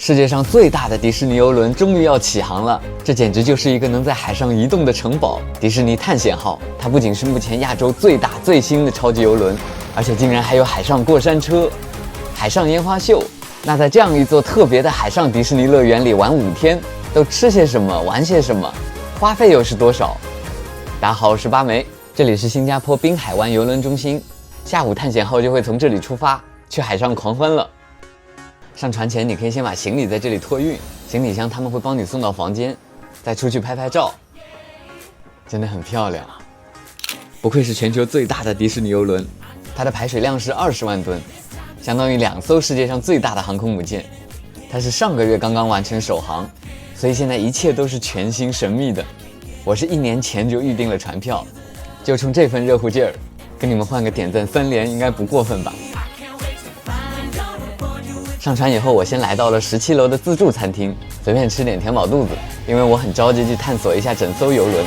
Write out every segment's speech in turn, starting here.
世界上最大的迪士尼邮轮终于要起航了，这简直就是一个能在海上移动的城堡——迪士尼探险号。它不仅是目前亚洲最大最新的超级邮轮，而且竟然还有海上过山车、海上烟花秀。那在这样一座特别的海上迪士尼乐园里玩5天，都吃些什么，玩些什么，花费又是多少？大家好，我是八梅，这里是新加坡滨海湾邮轮中心。下午探险号就会从这里出发，去海上狂欢了。上船前，你可以先把行李在这里托运，行李箱他们会帮你送到房间，再出去拍拍照，真的很漂亮。不愧是全球最大的迪士尼邮轮，它的排水量是20万吨，相当于2艘世界上最大的航空母舰。它是上个月刚刚完成首航，所以现在一切都是全新神秘的。我是1年前就预定了船票，就冲这份热乎劲儿，跟你们换个点赞3连应该不过分吧。上船以后，我先来到了17楼的自助餐厅，随便吃点填饱肚子，因为我很着急去探索一下整艘邮轮。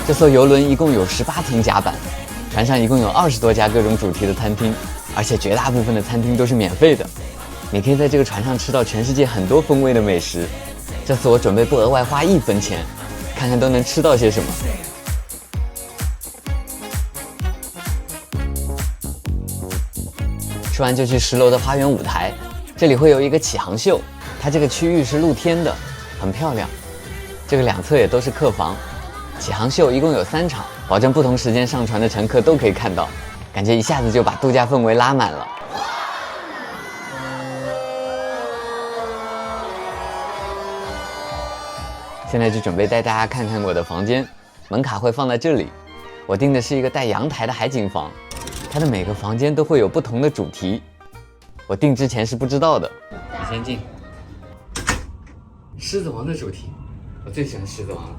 这艘邮轮一共有18层甲板，船上一共有20多家各种主题的餐厅，而且绝大部分的餐厅都是免费的。你可以在这个船上吃到全世界很多风味的美食。这次我准备不额外花1分钱，看看都能吃到些什么。吃完就去10楼的花园舞台，这里会有一个起航秀，它这个区域是露天的，很漂亮。这个2侧也都是客房。起航秀一共有3场，保证不同时间上船的乘客都可以看到，感觉一下子就把度假氛围拉满了。现在就准备带大家看看我的房间，门卡会放在这里。我订的是一个带阳台的海景房，它的每个房间都会有不同的主题，我订之前是不知道的。你先进。狮子王的主题，我最喜欢狮子王了。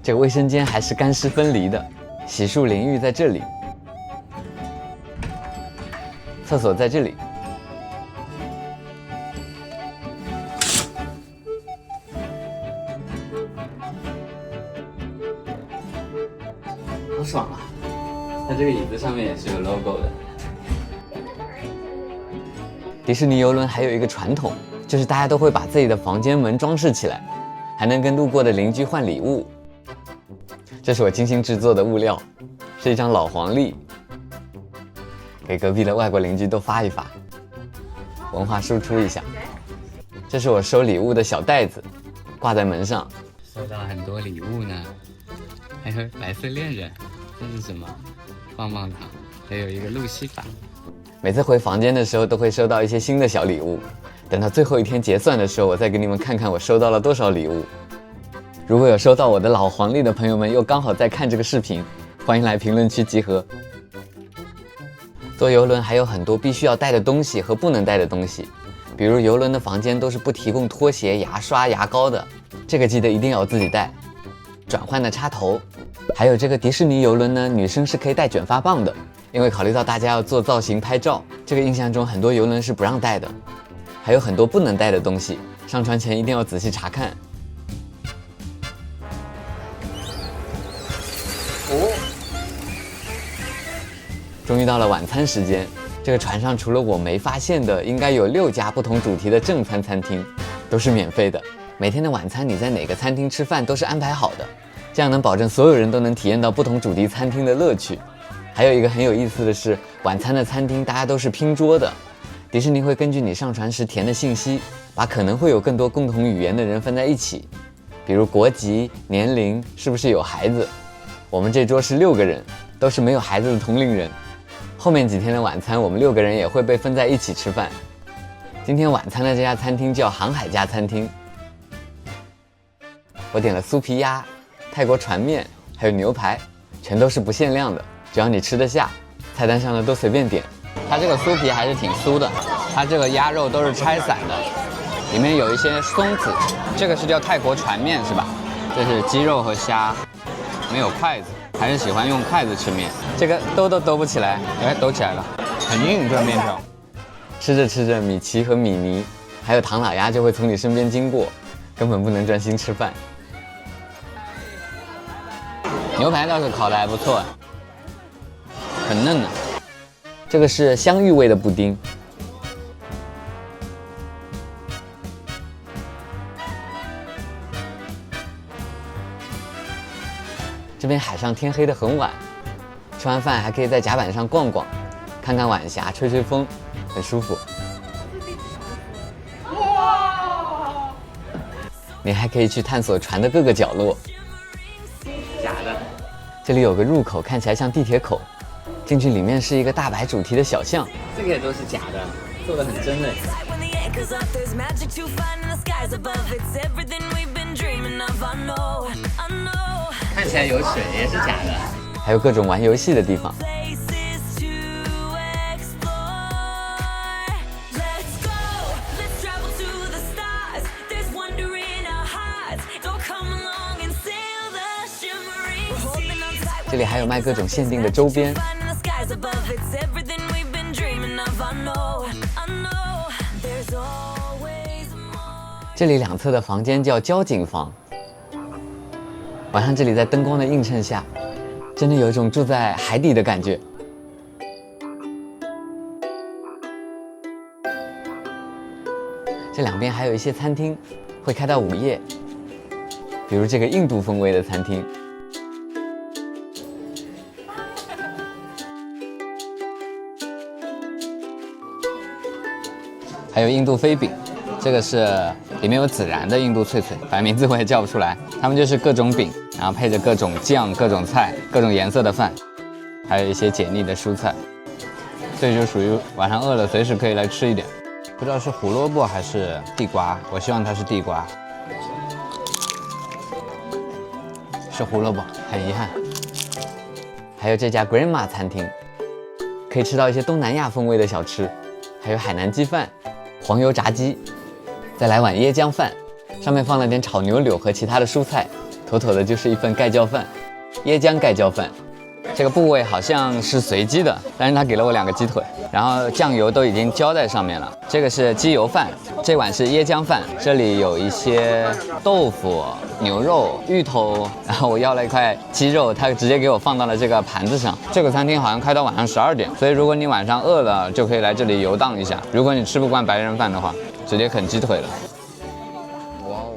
这个卫生间还是干湿分离的，洗漱淋浴在这里，厕所在这里。好爽啊！它这个椅子上面也是有 logo 的。迪士尼邮轮还有一个传统，就是大家都会把自己的房间门装饰起来，还能跟路过的邻居换礼物。这是我精心制作的物料，是一张老黄历，给隔壁的外国邻居都发一发，文化输出一下。这是我收礼物的小袋子，挂在门上。收到很多礼物呢，还有白色恋人，这是什么？棒棒糖，还有一个露西法。每次回房间的时候都会收到一些新的小礼物，等到最后一天结算的时候，我再给你们看看我收到了多少礼物。如果有收到我的老黄历的朋友们，又刚好在看这个视频，欢迎来评论区集合。坐邮轮还有很多必须要带的东西和不能带的东西，比如邮轮的房间都是不提供拖鞋、牙刷、牙膏的，这个记得一定要自己带。转换的插头，还有这个迪士尼邮轮呢，女生是可以带卷发棒的，因为考虑到大家要做造型拍照，这个印象中很多邮轮是不让带的。还有很多不能带的东西，上船前一定要仔细查看。终于到了晚餐时间，这个船上除了我没发现的，应该有6家不同主题的正餐餐厅，都是免费的。每天的晚餐你在哪个餐厅吃饭都是安排好的，这样能保证所有人都能体验到不同主题餐厅的乐趣。还有一个很有意思的是，晚餐的餐厅大家都是拼桌的，迪士尼会根据你上船时填的信息，把可能会有更多共同语言的人分在一起，比如国籍、年龄，是不是有孩子。我们这桌是6个人，都是没有孩子的同龄人。后面几天的晚餐，我们6个人也会被分在一起吃饭。今天晚餐的这家餐厅叫航海家餐厅，我点了酥皮鸭、泰国船面，还有牛排，全都是不限量的，只要你吃得下。菜单上的都随便点。它这个酥皮还是挺酥的，它这个鸭肉都是拆散的，里面有一些松子。这个是叫泰国船面是吧？这是鸡肉和虾，没有筷子。还是喜欢用筷子吃面，这个兜都兜不起来，哎，兜起来了，很硬这个面条。吃着吃着，米奇和米妮还有唐老鸭就会从你身边经过，根本不能专心吃饭。牛排倒是烤得还不错，很嫩呢。这个是香芋味的布丁。这边海上天黑得很晚，吃完饭还可以在甲板上逛逛，看看晚霞，吹吹风，很舒服。哇！你还可以去探索船的各个角落。假的。这里有个入口，看起来像地铁口，进去里面是一个大白主题的小巷。这个也都是假的，做得很真嘞。看起来有水也是假的，还有各种玩游戏的地方。这里还有卖各种限定的周边。这里两侧的房间叫交景房。晚上这里在灯光的映衬下，真的有一种住在海底的感觉。这两边还有一些餐厅，会开到午夜，比如这个印度风味的餐厅。还有印度飞饼，这个是里面有孜然的印度脆脆，反正名字我也叫不出来。他们就是各种饼，然后配着各种酱、各种菜、各种颜色的饭，还有一些解腻的蔬菜。这就属于晚上饿了随时可以来吃一点。不知道是胡萝卜还是地瓜，我希望它是地瓜。是胡萝卜，很遗憾。还有这家 Grandma 餐厅，可以吃到一些东南亚风味的小吃，还有海南鸡饭、黄油炸鸡，再来碗椰浆饭，上面放了点炒牛柳和其他的蔬菜，妥妥的就是一份盖浇饭，椰浆盖浇饭。这个部位好像是随机的，但是他给了我2个鸡腿，然后酱油都已经浇在上面了。这个是鸡油饭，这碗是椰浆饭，这里有一些豆腐、牛肉、芋头，然后我要了一块鸡肉，他直接给我放到了这个盘子上。这个餐厅好像开到晚上12点，所以如果你晚上饿了，就可以来这里游荡一下。如果你吃不惯白人饭的话，直接啃鸡腿了。哇哦，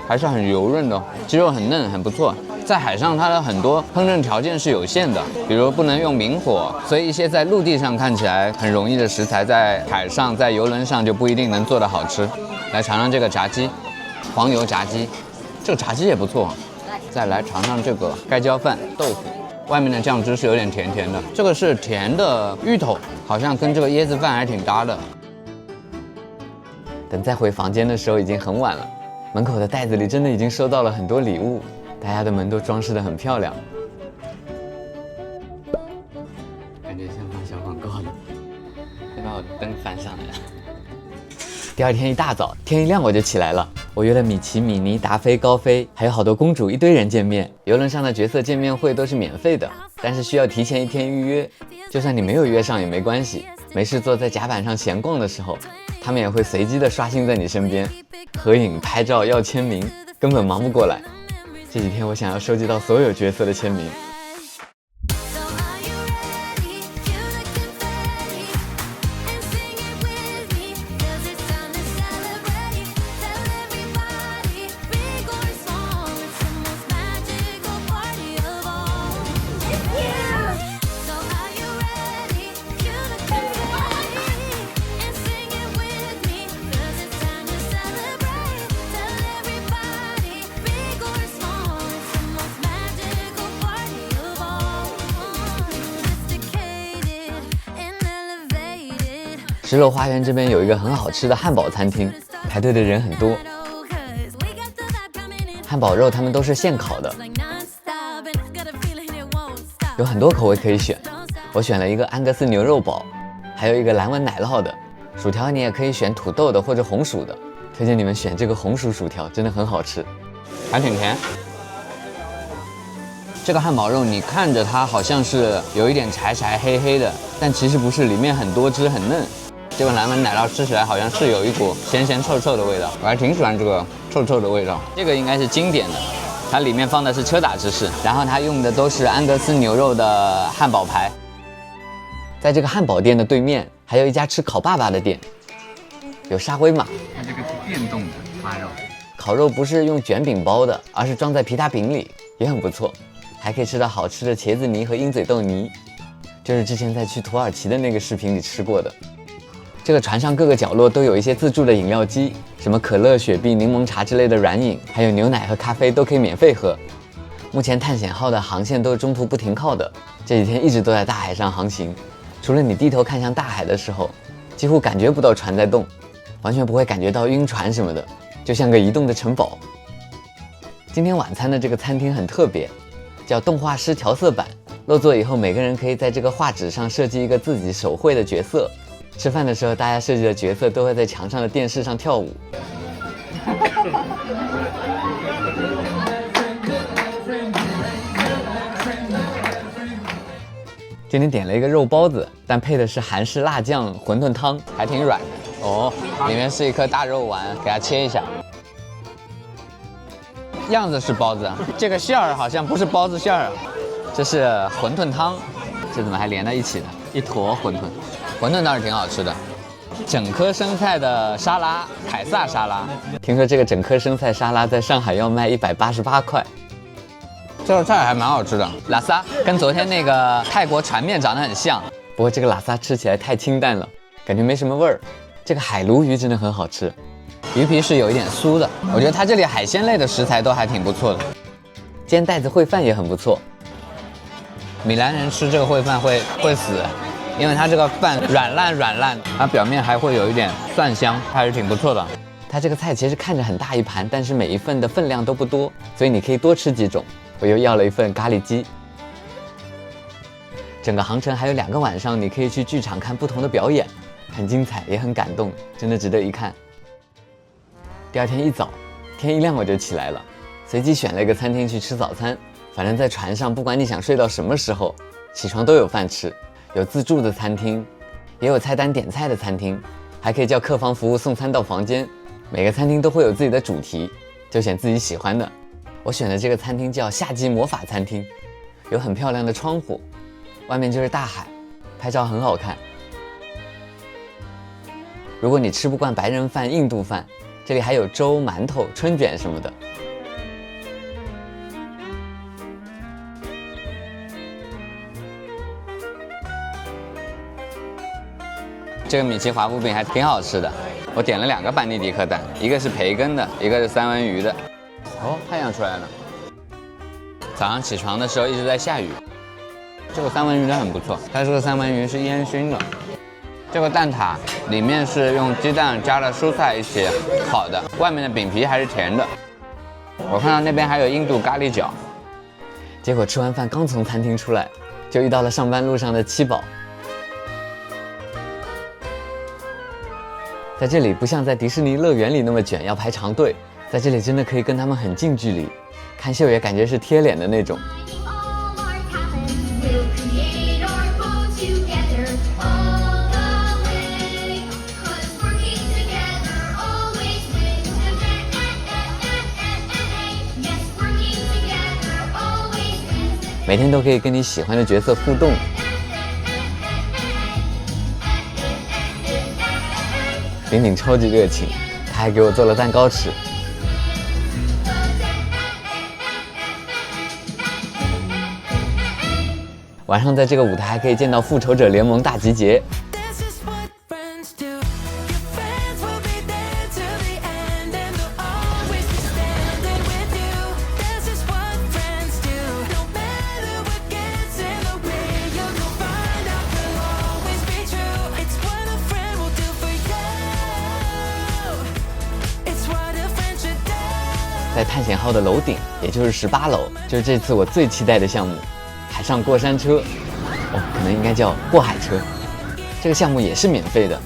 还是很油润的，鸡肉很嫩，很不错。在海上，它的很多烹饪条件是有限的，比如不能用明火，所以一些在陆地上看起来很容易的食材，在海上，在游轮上就不一定能做得好吃。来尝尝这个炸鸡，黄油炸鸡，这个炸鸡也不错。再来尝尝这个盖浇饭，豆腐，外面的酱汁是有点甜甜的，这个是甜的芋头，好像跟这个椰子饭还挺搭的。等再回房间的时候已经很晚了，门口的袋子里真的已经收到了很多礼物。大家的门都装饰得很漂亮，感觉像放小广告的。再把我的灯翻上来了。第2天一大早，天一亮我就起来了。我约了米奇、米妮、达菲、高飞，还有好多公主，一堆人见面。游轮上的角色见面会都是免费的，但是需要提前1天预约。就算你没有约上也没关系，没事坐在甲板上闲逛的时候，他们也会随机的刷新在你身边，合影、拍照、要签名，根本忙不过来。这几天我想要收集到所有角色的签名。石楼花园这边有一个很好吃的汉堡餐厅，排队的人很多。汉堡肉他们都是现烤的，有很多口味可以选。我选了一个安格斯牛肉堡，还有一个蓝纹奶酪的。薯条你也可以选土豆的或者红薯的，推荐你们选这个红薯薯条，真的很好吃，还挺甜。这个汉堡肉你看着它好像是有一点柴柴黑黑的，但其实不是，里面很多汁很嫩。这个蓝纹奶酪吃起来好像是有一股咸咸臭臭的味道，我还挺喜欢这个臭臭的味道。这个应该是经典的，它里面放的是车打芝士，然后它用的都是安格斯牛肉的汉堡排。在这个汉堡店的对面，还有一家吃烤爸爸的店，有沙威玛。它这个是电动的发肉，烤肉不是用卷饼包的，而是装在皮塔饼里，也很不错。还可以吃到好吃的茄子泥和鹰嘴豆泥，就是之前在去土耳其的那个视频里吃过的。这个船上各个角落都有一些自助的饮料机，什么可乐、雪碧、柠檬茶之类的软饮，还有牛奶和咖啡都可以免费喝。目前探险号的航线都是中途不停靠的，这几天一直都在大海上航行。除了你低头看向大海的时候，几乎感觉不到船在动，完全不会感觉到晕船什么的，就像个移动的城堡。今天晚餐的这个餐厅很特别，叫动画师调色板。落座以后，每个人可以在这个画纸上设计一个自己手绘的角色。吃饭的时候，大家设计的角色都会在墙上的电视上跳舞。今天点了一个肉包子，但配的是韩式辣酱馄饨汤，还挺软的哦。里面是一颗大肉丸，给它切一下。样子是包子，这个馅儿好像不是包子馅儿，这是馄饨汤。这怎么还连在一起呢？一坨馄饨，馄饨倒是挺好吃的。整颗生菜的沙拉，凯撒沙拉。听说这个整颗生菜沙拉在上海要卖188块。这个菜还蛮好吃的，拉萨跟昨天那个泰国船面长得很像，不过这个拉萨吃起来太清淡了，感觉没什么味儿。这个海鲈鱼真的很好吃，鱼皮是有一点酥的，我觉得它这里海鲜类的食材都还挺不错的。煎带子烩饭也很不错，米兰人吃这个烩饭会死，因为它这个饭软烂，它表面还会有一点蒜香，还是挺不错的。它这个菜其实看着很大一盘，但是每一份的分量都不多，所以你可以多吃几种。我又要了一份咖喱鸡。整个航程还有2个晚上，你可以去剧场看不同的表演，很精彩，也很感动，真的值得一看。第二天一早，天一亮我就起来了，随机选了一个餐厅去吃早餐。反正在船上，不管你想睡到什么时候，起床都有饭吃，有自助的餐厅，也有菜单点菜的餐厅，还可以叫客房服务送餐到房间。每个餐厅都会有自己的主题，就选自己喜欢的。我选的这个餐厅叫夏季魔法餐厅，有很漂亮的窗户，外面就是大海，拍照很好看。如果你吃不惯白人饭、印度饭，这里还有粥、馒头、春卷什么的。这个米奇华夫饼还挺好吃的，我点了2个班尼迪克蛋，一个是培根的，一个是三文鱼的。哦，太阳出来了。早上起床的时候一直在下雨。这个三文鱼蛋很不错，它这个三文鱼是烟熏的。这个蛋挞里面是用鸡蛋加了蔬菜一起烤的，外面的饼皮还是甜的。我看到那边还有印度咖喱饺。结果吃完饭刚从餐厅出来，就遇到了上班路上的七宝。在这里不像在迪士尼乐园里那么卷，要排长队。在这里真的可以跟他们很近距离，看秀也感觉是贴脸的那种。每天都可以跟你喜欢的角色互动。玲玲超级热情，她还给我做了蛋糕吃。晚上在这个舞台还可以见到复仇者联盟大集结。在探险号的楼顶，也就是18楼，就是这次我最期待的项目——海上过山车。可能应该叫过海车。这个项目也是免费的，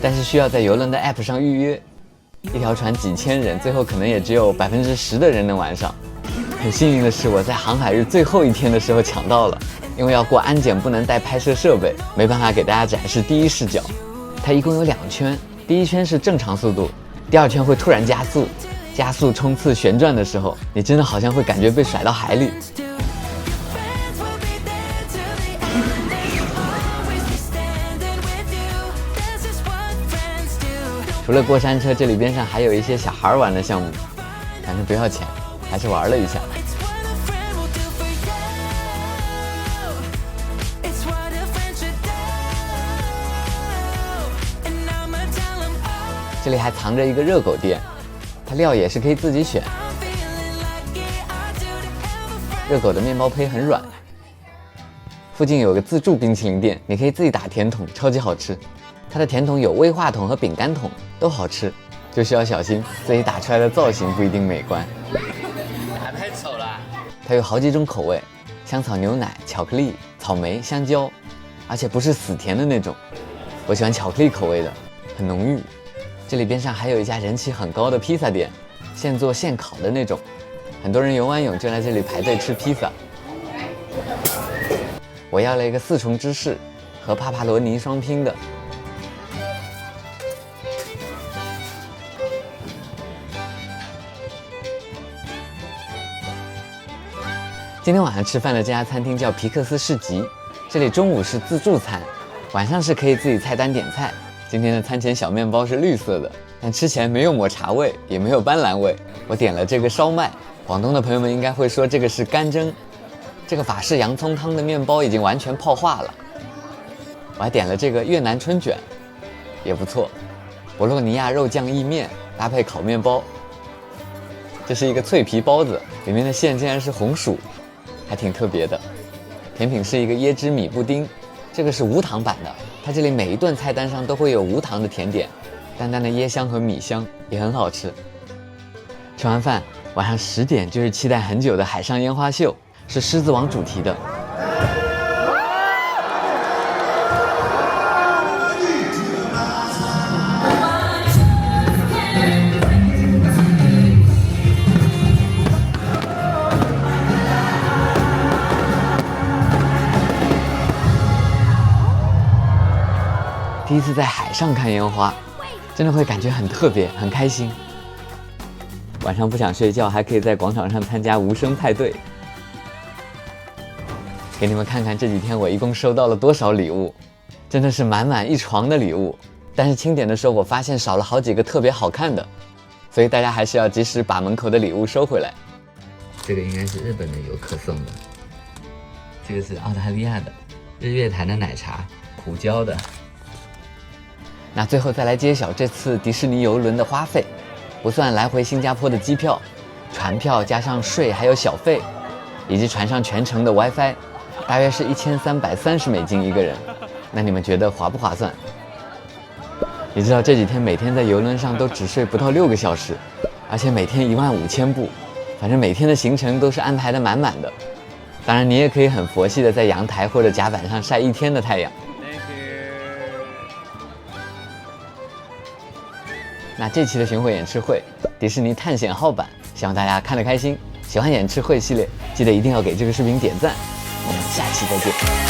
但是需要在邮轮的 App 上预约。一条船几千人，最后可能也只有10%的人能玩上。很幸运的是，我在航海日最后一天的时候抢到了，因为要过安检不能带拍摄设备，没办法给大家展示第一视角。它一共有2圈，第1圈是正常速度，第2圈会突然加速，加速冲刺旋转的时候，你真的好像会感觉被甩到海里。除了过山车，这里边上还有一些小孩玩的项目，反正不要钱，还是玩了一下。这里还藏着一个热狗店，它料也是可以自己选。热狗的面包胚很软。附近有个自助冰淇淋店，你可以自己打甜筒，超级好吃。它的甜筒有威化筒和饼干筒，都好吃，就需要小心自己打出来的造型不一定美观。太丑了。它有好几种口味，香草牛奶、巧克力、草莓、香蕉，而且不是死甜的那种。我喜欢巧克力口味的，很浓郁。这里边上还有一家人气很高的披萨店，现做现烤的那种，很多人游完泳就来这里排队吃披萨。我要了一个4重芝士和帕帕罗尼双拼的。今天晚上吃饭的这家餐厅叫皮克斯市集，这里中午是自助餐，晚上是可以自己菜单点菜。今天的餐前小面包是绿色的，但吃起来没有抹茶味，也没有斑斓味。我点了这个烧麦，广东的朋友们应该会说这个是干蒸。这个法式洋葱汤的面包已经完全泡化了。我还点了这个越南春卷，也不错。博洛尼亚肉酱意面搭配烤面包。这是一个脆皮包子，里面的馅竟然是红薯，还挺特别的。甜品是一个椰汁米布丁，这个是无糖版的。它这里每一顿菜单上都会有无糖的甜点，淡淡的椰香和米香也很好吃。吃完饭，晚上10点就是期待很久的海上烟花秀，是狮子王主题的。第一次在海上看烟花，真的会感觉很特别，很开心。晚上不想睡觉，还可以在广场上参加无声派对。给你们看看这几天我一共收到了多少礼物，真的是满满一床的礼物。但是清点的时候，我发现少了好几个特别好看的，所以大家还是要及时把门口的礼物收回来。这个应该是日本的游客送的，这个是澳大利亚的日月潭的奶茶，胡椒的。那最后再来揭晓这次迪士尼游轮的花费，不算来回新加坡的机票、船票加上税还有小费，以及船上全程的 WiFi， 大约是$1330一个人。那你们觉得划不划算？你知道这几天每天在游轮上都只睡不到6个小时，而且每天15000步，反正每天的行程都是安排的满满的。当然你也可以很佛系的在阳台或者甲板上晒1天的太阳。那这期的巡回演吃会，迪士尼探险号版，希望大家看得开心。喜欢演吃会系列，记得一定要给这个视频点赞。我们下期再见。